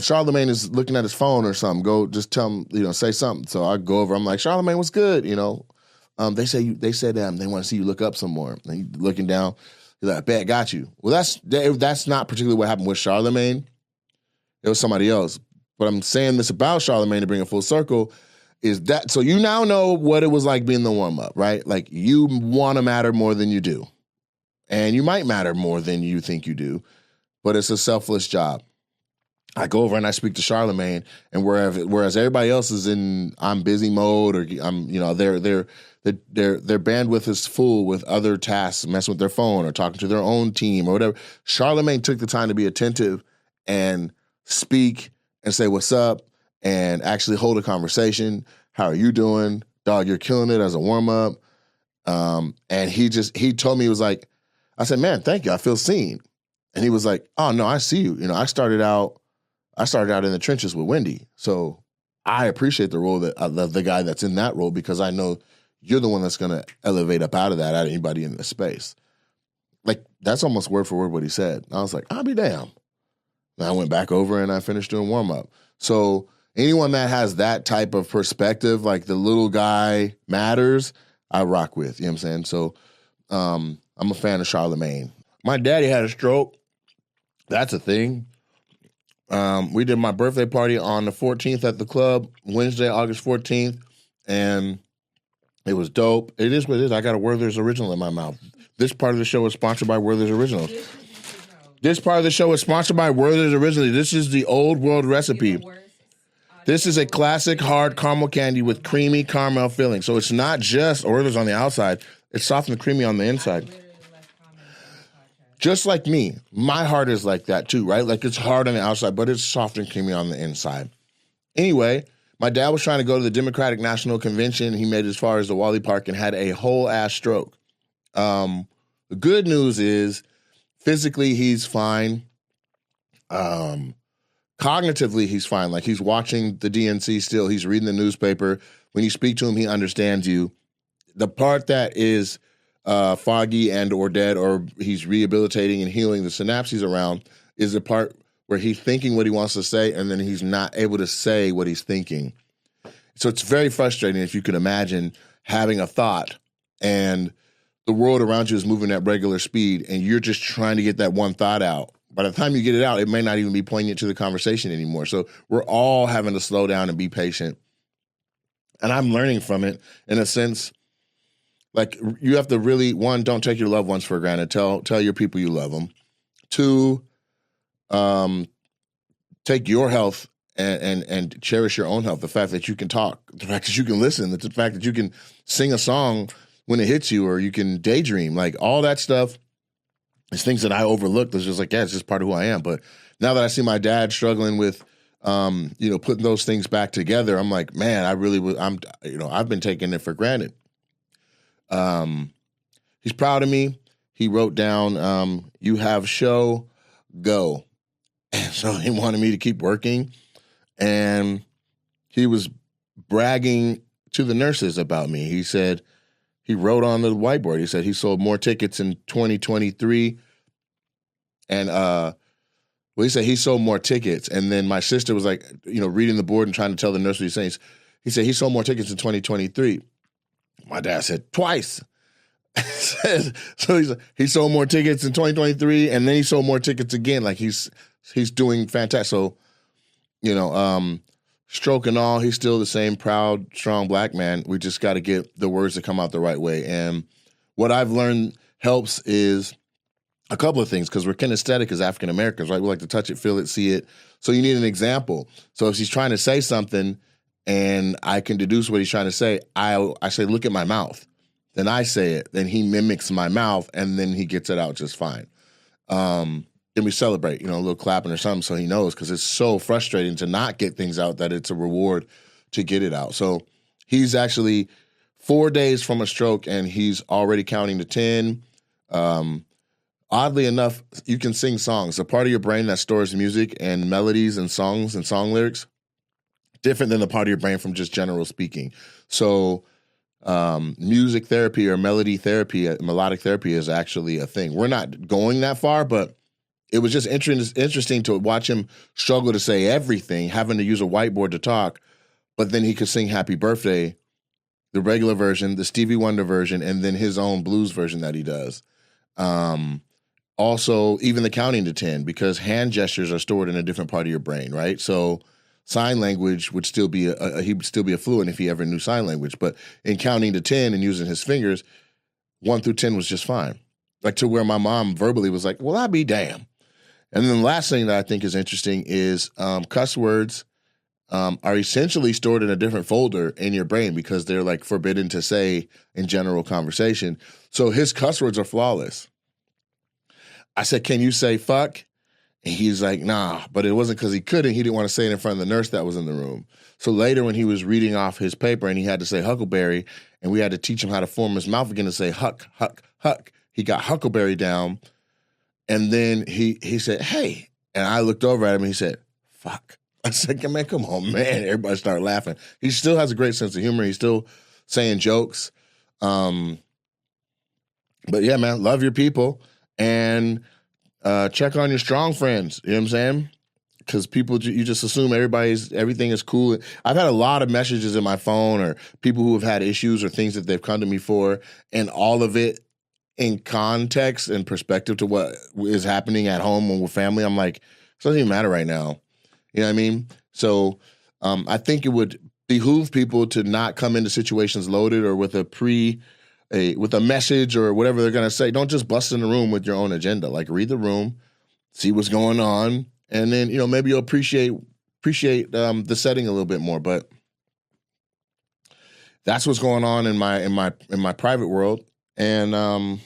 Charlemagne is looking at his phone or something. Go just tell him, say something. So I go over. I'm like, Charlemagne, what's good? They said they want to see you look up some more. And he's looking down. He's like, I bet, got you. Well, that's not particularly what happened with Charlemagne. It was somebody else. But I'm saying this about Charlemagne to bring it full circle is that, so you now know what it was like being the warm up, right? Like, you want to matter more than you do. And you might matter more than you think you do, but it's a selfless job. I go over and I speak to Charlemagne, and whereas everybody else is in I'm busy mode, or their bandwidth is full with other tasks, messing with their phone or talking to their own team or whatever. Charlemagne took the time to be attentive and speak and say what's up and actually hold a conversation. How are you doing, dog? You're killing it as a warm up. And he told me, he was like, I said, man, thank you. I feel seen. And he was like, oh no, I see you. I started out in the trenches with Wendy. So I appreciate the role that the guy that's in that role, because I know you're the one that's going to elevate up out of anybody in the space. Like, that's almost word for word what he said. I was like, I'll be damned. And I went back over and I finished doing warm up. So anyone that has that type of perspective, like the little guy matters, I rock with, you know what I'm saying? So I'm a fan of Charlemagne. My daddy had a stroke. That's a thing. We did my birthday party on the 14th at the club, Wednesday, August 14th, and it was dope. It is what it is. I got a Werther's Original in my mouth. This part of the show is sponsored by Werther's Original. This part of the show is sponsored by Werther's Originally. This is the old world recipe. This is a classic hard caramel candy with creamy caramel filling. So it's not just Werther's on the outside. It's soft and creamy on the inside. Just like me. My heart is like that too, right? Like it's hard on the outside, but it's soft and creamy on the inside. Anyway, my dad was trying to go to the Democratic National Convention. He made it as far as the Wally Park and had a whole ass stroke. The good news is physically he's fine. Cognitively he's fine. Like he's watching the DNC still. He's reading the newspaper. When you speak to him, he understands you. The part that is foggy and or dead or he's rehabilitating and healing the synapses around is the part where he's thinking what he wants to say and then he's not able to say what he's thinking. So it's very frustrating if you can imagine having a thought and the world around you is moving at regular speed and you're just trying to get that one thought out. By the time you get it out, it may not even be poignant to the conversation anymore. So we're all having to slow down and be patient. And I'm learning from it in a sense. Like you have to really, one, don't take your loved ones for granted. Tell your people you love them. Two, take your health and cherish your own health. The fact that you can talk, the fact that you can listen, the fact that you can sing a song when it hits you or you can daydream, like all that stuff is things that I overlooked. It's just like, yeah, it's just part of who I am. But now that I see my dad struggling with, putting those things back together, I'm like, man, I've been taking it for granted. He's proud of me. He wrote down, you have show, go. And so he wanted me to keep working. And he was bragging to the nurses about me. He said, he wrote on the whiteboard, he said he sold more tickets in 2023. And he said he sold more tickets. And then my sister was like, reading the board and trying to tell the nurse what he's saying. He said he sold more tickets in 2023. My dad said twice. So he sold more tickets in 2023, and then he sold more tickets again. Like he's doing fantastic. So, stroke and all, he's still the same proud, strong black man. We just got to get the words to come out the right way. And what I've learned helps is a couple of things, because we're kinesthetic as African Americans, right? We like to touch it, feel it, see it. So you need an example. So if he's trying to say something and I can deduce what he's trying to say, I say, look at my mouth. Then I say it. Then he mimics my mouth, and then he gets it out just fine. Then we celebrate, a little clapping or something so he knows, because it's so frustrating to not get things out that it's a reward to get it out. So he's actually 4 days from a stroke, and he's already counting to 10. Oddly enough, you can sing songs. A part of your brain that stores music and melodies and songs and song lyrics, different than the part of your brain from just general speaking. So music therapy or melodic therapy is actually a thing. We're not going that far, but it was just interesting to watch him struggle to say everything, having to use a whiteboard to talk, but then he could sing Happy Birthday, the regular version, the Stevie Wonder version, and then his own blues version that he does. Also, even the counting to 10, because hand gestures are stored in a different part of your brain, right? So sign language would still be he would still be a fluent if he ever knew sign language. But in counting to 10 and using his fingers, 1 through 10 was just fine. Like to where my mom verbally was like, well, I'll be damned. And then the last thing that I think is interesting is cuss words are essentially stored in a different folder in your brain because they're like forbidden to say in general conversation. So his cuss words are flawless. I said, can you say fuck? And he's like, nah, but it wasn't because he couldn't. He didn't want to say it in front of the nurse that was in the room. So later when he was reading off his paper and he had to say huckleberry, and we had to teach him how to form his mouth again to say huck, huck, huck. He got huckleberry down. And then he said, hey. And I looked over at him and he said, fuck. I said, man, come on, man. Everybody started laughing. He still has a great sense of humor. He's still saying jokes. But yeah, man, love your people. And check on your strong friends. You know what I'm saying? Because people, you just assume everything is cool. I've had a lot of messages in my phone or people who have had issues or things that they've come to me for, and all of it in context and perspective to what is happening at home when we're family. I'm like, it doesn't even matter right now. You know what I mean? So I think it would behoove people to not come into situations loaded or with with a message or whatever they're going to say. Don't just bust in the room with your own agenda. Like read the room, see what's going on, and then maybe you'll appreciate the setting a little bit more. But that's what's going on in my private world, and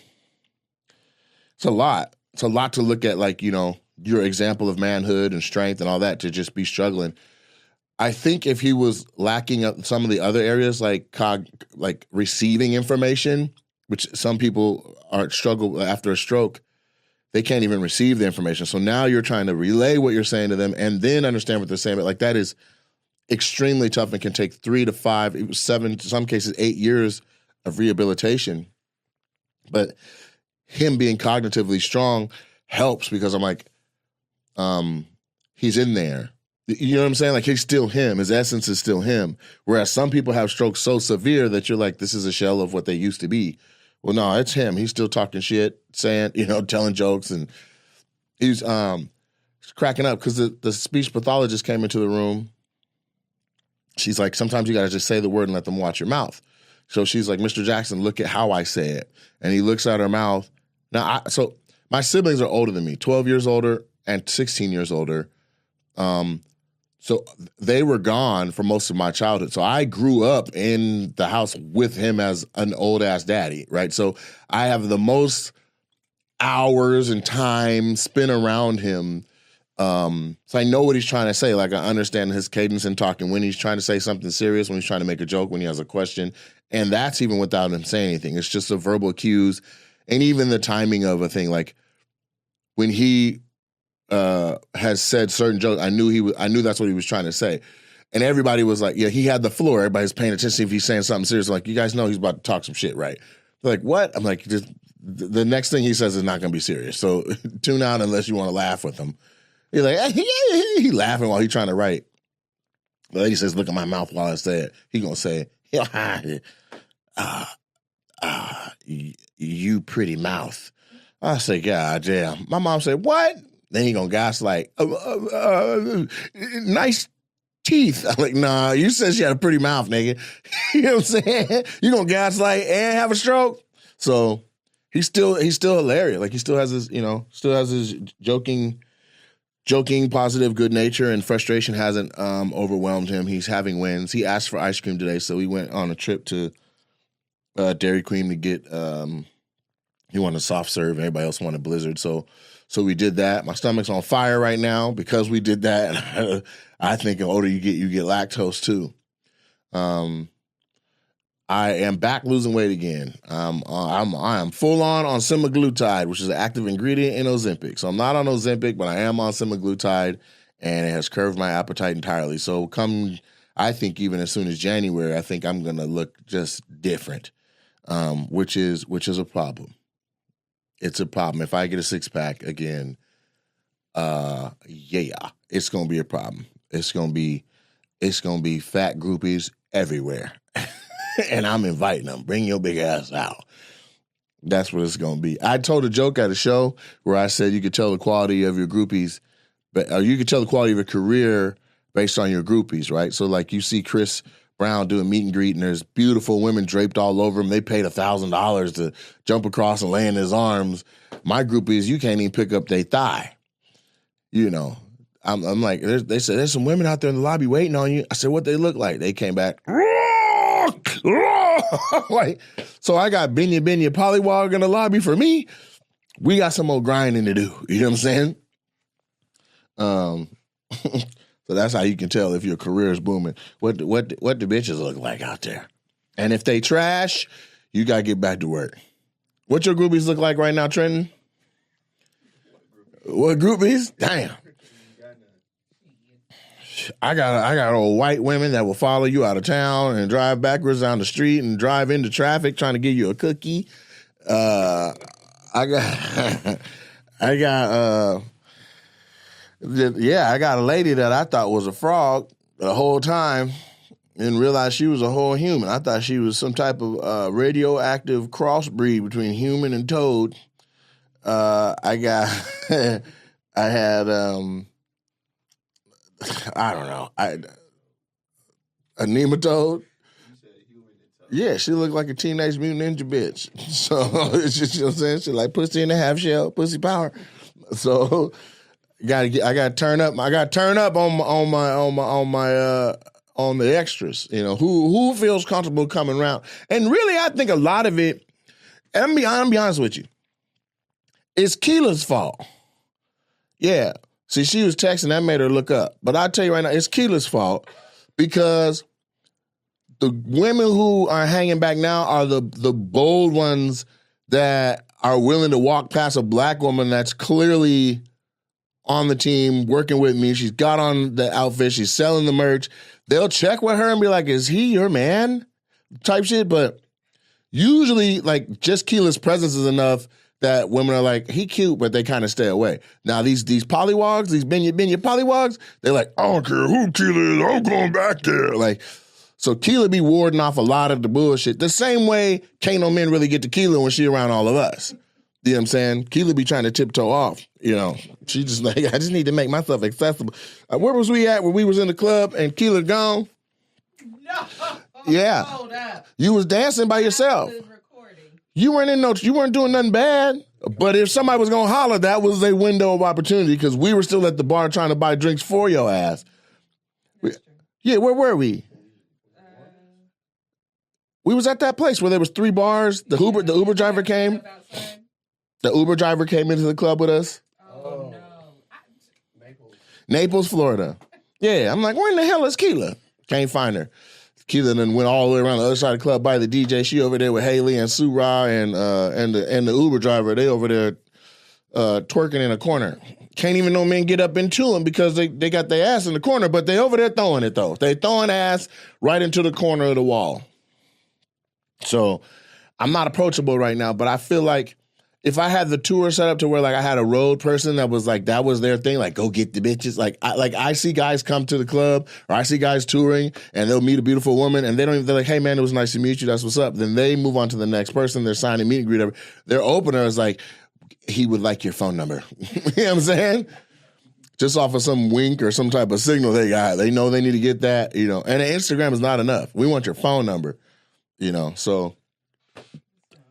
it's a lot. It's a lot to look at, like your example of manhood and strength and all that, to just be struggling. I think if he was lacking some of the other areas, like receiving information, which some people struggle after a stroke, they can't even receive the information. So now you're trying to relay what you're saying to them and then understand what they're saying. But that is extremely tough and can take 3 to 5, 7, in some cases 8 years of rehabilitation. But him being cognitively strong helps, because I'm like, he's in there. You know what I'm saying? Like, he's still him. His essence is still him. Whereas some people have strokes so severe that you're like, this is a shell of what they used to be. Well, no, it's him. He's still talking shit, saying, telling jokes, and he's cracking up because the speech pathologist came into the room. She's like, sometimes you got to just say the word and let them watch your mouth. So she's like, Mr. Jackson, look at how I say it. And he looks at her mouth. Now, so my siblings are older than me, 12 years older and 16 years older. So they were gone for most of my childhood. So I grew up in the house with him as an old-ass daddy, right? So I have the most hours and time spent around him. So I know what he's trying to say. Like, I understand his cadence in talking, when he's trying to say something serious, when he's trying to make a joke, when he has a question. And that's even without him saying anything. It's just the verbal cues and even the timing of a thing. Like, when he has said certain jokes, I knew that's what he was trying to say. And everybody was like, yeah, he had the floor. Everybody's paying attention if he's saying something serious. Like, you guys know he's about to talk some shit, right? They're like, what? I'm like, just, the next thing he says is not going to be serious. So tune out unless you want to laugh with him. He's like, he laughing while he's trying to write. The lady says, look at my mouth while I say it. He going to say, you pretty mouth. I say, God damn. My mom said, what? Then he gonna gaslight. Nice teeth. I'm like, nah, you said she had a pretty mouth, nigga. You know what I'm saying? You gonna gaslight and have a stroke? So he's still hilarious. Like, he still has his, joking, positive good nature, and frustration hasn't overwhelmed him. He's having wins. He asked for ice cream today, so we went on a trip to Dairy Queen to get. He wanted a soft serve. Everybody else wanted Blizzard, so we did that. My stomach's on fire right now because we did that. I think the older you get lactose too. I am back losing weight again. I am full on semaglutide, which is an active ingredient in Ozempic. So I'm not on Ozempic, but I am on semaglutide, and it has curbed my appetite entirely. So I think even as soon as January, I think I'm gonna look just different, which is a problem. It's a problem. If I get a 6-pack again, it's gonna be a problem. It's gonna be fat groupies everywhere, and I'm inviting them. Bring your big ass out. That's what it's gonna be. I told a joke at a show where I said you could tell the quality of your groupies, but you could tell the quality of your career based on your groupies, right? So, like, you see Chris Brown doing meet and greet, and there's beautiful women draped all over him. They paid $1,000 to jump across and lay in his arms. My groupies, you can't even pick up their thigh. I'm like, they said, there's some women out there in the lobby waiting on you. I said, what they look like? They came back. Like, so I got Benya Pollywog in the lobby for me. We got some more grinding to do. You know what I'm saying? So that's how you can tell if your career is booming. What the bitches look like out there. And if they trash, you got to get back to work. What your groupies look like right now, Trenton? What groupies? Damn. I got old white women that will follow you out of town and drive backwards down the street and drive into traffic trying to give you a cookie. I got a lady that I thought was a frog the whole time and realized she was a whole human. I thought she was some type of radioactive crossbreed between human and toad. I had I don't know, a nematode. Yeah, she looked like a Teenage Mutant Ninja bitch. So, it's just, you know what I'm saying? She like pussy in a half shell, pussy power. So I got to turn up. I got to turn up on the extras. You know, who feels comfortable coming around? And really, I think a lot of it. And I'm gonna be honest with you. It's Keela's fault. Yeah. See, she was texting. That made her look up. But I'll tell you right now, it's Keela's fault because the women who are hanging back now are the bold ones that are willing to walk past a black woman that's clearly on the team, working with me. She's got on the outfit. She's selling the merch. They'll check with her and be like, is he your man? Type shit. But usually, like, just Keela's presence is enough that women are like, he cute, but they kind of stay away. Now, these pollywogs, these Benya pollywogs, they're like, I don't care who Keela is, I'm going back there. Like, so Keela be warding off a lot of the bullshit. The same way can't no men really get to Keela when she around all of us. You know what I'm saying? Keela be trying to tiptoe off, you know. She just like, I just need to make myself accessible. Where was we at when we was in the club and Keela gone? No. Yeah. Hold up. You was dancing by yourself. I was recording. You weren't doing nothing bad. But if somebody was gonna holler, that was a window of opportunity because we were still at the bar trying to buy drinks for your ass. Yeah, where were we? We was at that place where there was 3 bars. The Uber driver came. The Uber driver came into the club with us. Oh, no. Naples, Florida. Yeah, I'm like, where in the hell is Keela? Can't find her. Keela then went all the way around the other side of the club by the DJ. She over there with Haley and Sue Ra and the Uber driver. They over there twerking in a corner. Can't even no men get up into them because they got their ass in the corner, but they over there throwing it though. They throwing ass right into the corner of the wall. So I'm not approachable right now, but I feel like if I had the tour set up to where like I had a road person that was like that was their thing, like go get the bitches. Like I see guys come to the club or I see guys touring and they'll meet a beautiful woman and they're like, hey man, it was nice to meet you. That's what's up. Then they move on to the next person. They're signing meet and greet. Their opener is like, he would like your phone number. You know what I'm saying? Just off of some wink or some type of signal they got. They know they need to get that, you know. And Instagram is not enough. We want your phone number, you know. So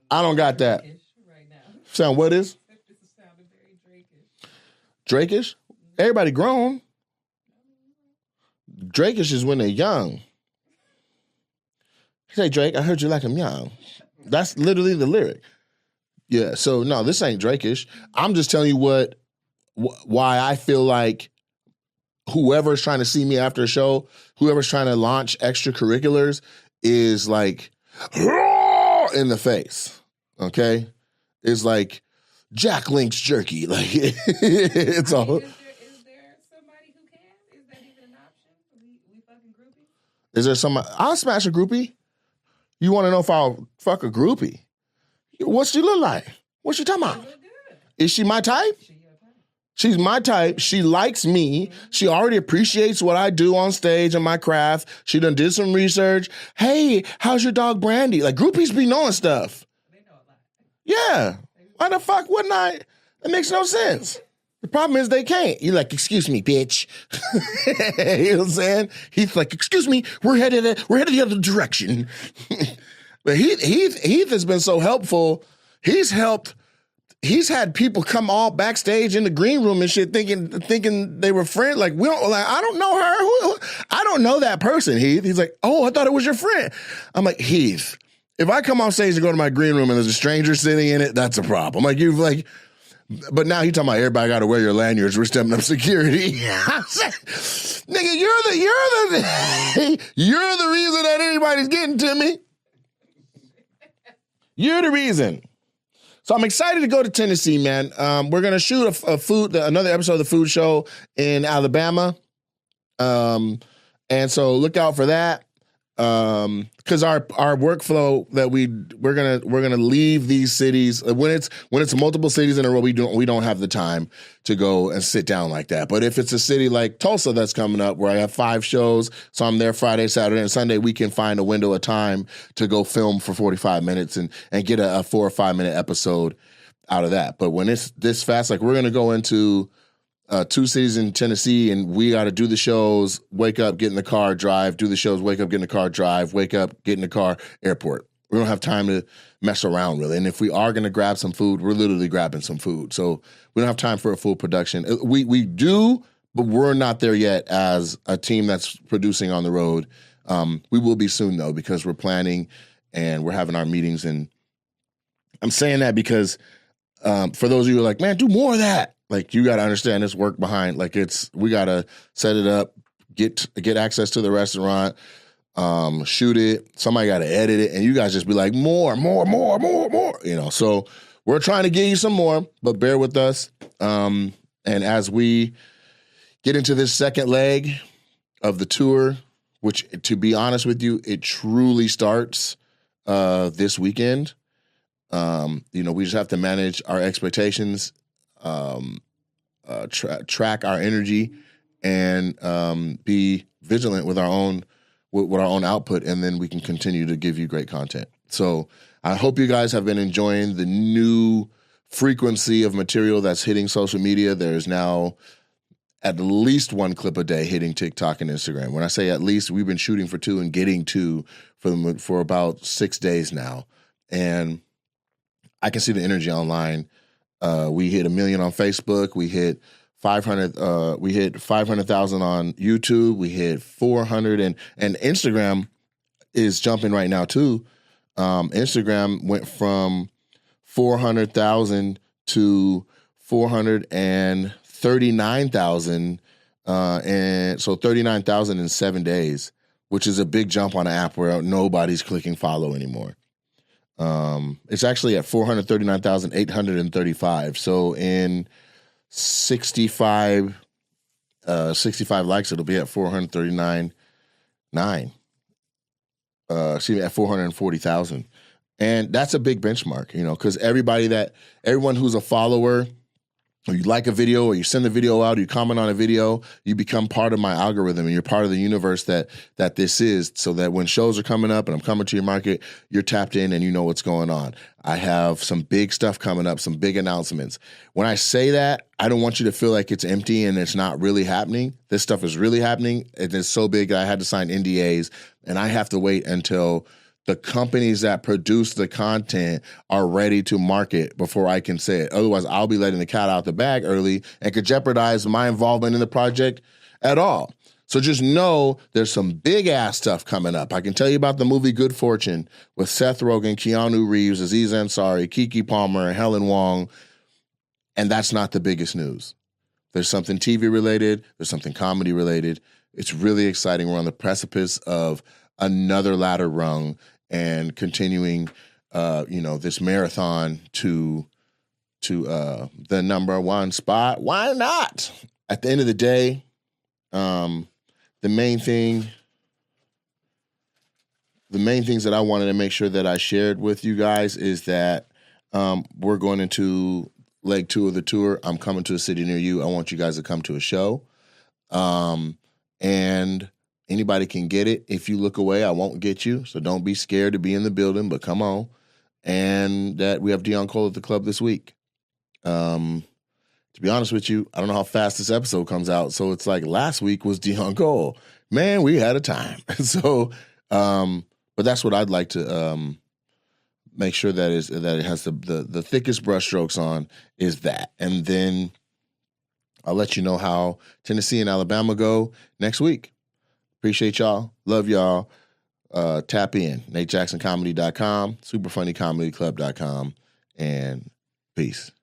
I don't got that. Sound what is? Drakish? Everybody grown. Drakish is when they're young. Say, Drake, I heard you like him young. That's literally the lyric. Yeah, so no, this ain't Drakish. I'm just telling you why I feel like whoever's trying to see me after a show, whoever's trying to launch extracurriculars is like in the face, okay? It's like Jack Link's jerky. Like it's all. Is there somebody who can? Is that even an option? We fucking groupies? Is there somebody? I'll smash a groupie. You want to know if I'll fuck a groupie? What's she look like? What's she talking about? Is she my type? She's my type. She likes me. She already appreciates what I do on stage and my craft. She done did some research. Hey, how's your dog Brandy? Like groupies be knowing stuff. Yeah. Why the fuck wouldn't I? It makes no sense. The problem is they can't. You're like, excuse me, bitch. You know what I'm saying? He's like, excuse me, we're headed the other direction. But Heath has been so helpful. He's had people come all backstage in the green room and shit thinking they were friends. Like, I don't know her. I don't know that person, Heath. He's like, oh, I thought it was your friend. I'm like, Heath, if I come off stage and go to my green room and there's a stranger sitting in it, that's a problem. Like, but now he's talking about everybody got to wear your lanyards. We're stepping up security. Nigga, you're the reason that anybody's getting to me. You're the reason. So I'm excited to go to Tennessee, man. We're gonna shoot another episode of the food show in Alabama, and so look out for that. Because our workflow that we're gonna leave these cities when it's multiple cities in a row. We don't have the time to go and sit down like that. But if it's a city like Tulsa that's coming up where I have 5 shows, so I'm there Friday, Saturday, and Sunday, we can find a window of time to go film for 45 minutes and get a 4 or 5 minute episode out of that. But when it's this fast, like we're gonna go into 2 cities in Tennessee, and we got to do the shows, wake up, get in the car, drive, do the shows, wake up, get in the car, drive, wake up, get in the car, airport. We don't have time to mess around really. And if we are going to grab some food, we're literally grabbing some food. So we don't have time for a full production. We do, but we're not there yet as a team that's producing on the road. We will be soon though, because we're planning and we're having our meetings. And I'm saying that because for those of you who are like, man, do more of that. Like, you got to understand this work behind. Like, we got to set it up, get access to the restaurant, shoot it. Somebody got to edit it, and you guys just be like, more. You know, so we're trying to give you some more, but bear with us. And as we get into this second leg of the tour, which, to be honest with you, it truly starts this weekend. You know, we just have to manage our expectations, track our energy, and be vigilant with our own output, and then we can continue to give you great content. So I hope you guys have been enjoying the new frequency of material that's hitting social media. There's now at least one clip a day hitting TikTok and Instagram. When I say at least, we've been shooting for 2 and getting 2 for about 6 days now, and I can see the energy online. We hit 1 million on Facebook. We hit 500. We hit 500,000 on YouTube. We hit 400, and Instagram is jumping right now too. Instagram went from 400,000 to 439,000, and so 39,000 in 7 days, which is a big jump on an app where nobody's clicking follow anymore. It's actually at 439,835. So in 65 likes, it'll be at 439,900. At 440,000. And that's a big benchmark, you know, because everyone who's a follower, or you like a video, or you send the video out, or you comment on a video, you become part of my algorithm, and you're part of the universe that this is, so that when shows are coming up and I'm coming to your market, you're tapped in and you know what's going on. I have some big stuff coming up, some big announcements. When I say that, I don't want you to feel like it's empty and it's not really happening. This stuff is really happening. It is so big that I had to sign NDAs, and I have to wait until the companies that produce the content are ready to market before I can say it. Otherwise, I'll be letting the cat out the bag early and could jeopardize my involvement in the project at all. So just know there's some big ass stuff coming up. I can tell you about the movie Good Fortune with Seth Rogen, Keanu Reeves, Aziz Ansari, Keke Palmer, and Helen Wong. And that's not the biggest news. There's something TV related. There's something comedy related. It's really exciting. We're on the precipice of another ladder rung and continuing, this marathon to the number one spot. Why not? At the end of the day, the main things that I wanted to make sure that I shared with you guys is that we're going into leg 2 of the tour. I'm coming to a city near you. I want you guys to come to a show. And anybody can get it. If you look away, I won't get you. So don't be scared to be in the building, but come on. And that we have Dion Cole at the club this week. To be honest with you, I don't know how fast this episode comes out. So it's like last week was Dion Cole. Man, we had a time. So, but that's what I'd like to make sure that it has the thickest brushstrokes on is that. And then I'll let you know how Tennessee and Alabama go next week. Appreciate y'all. Love y'all. Tap in. NateJacksonComedy.com, SuperFunnyComedyClub.com, and peace.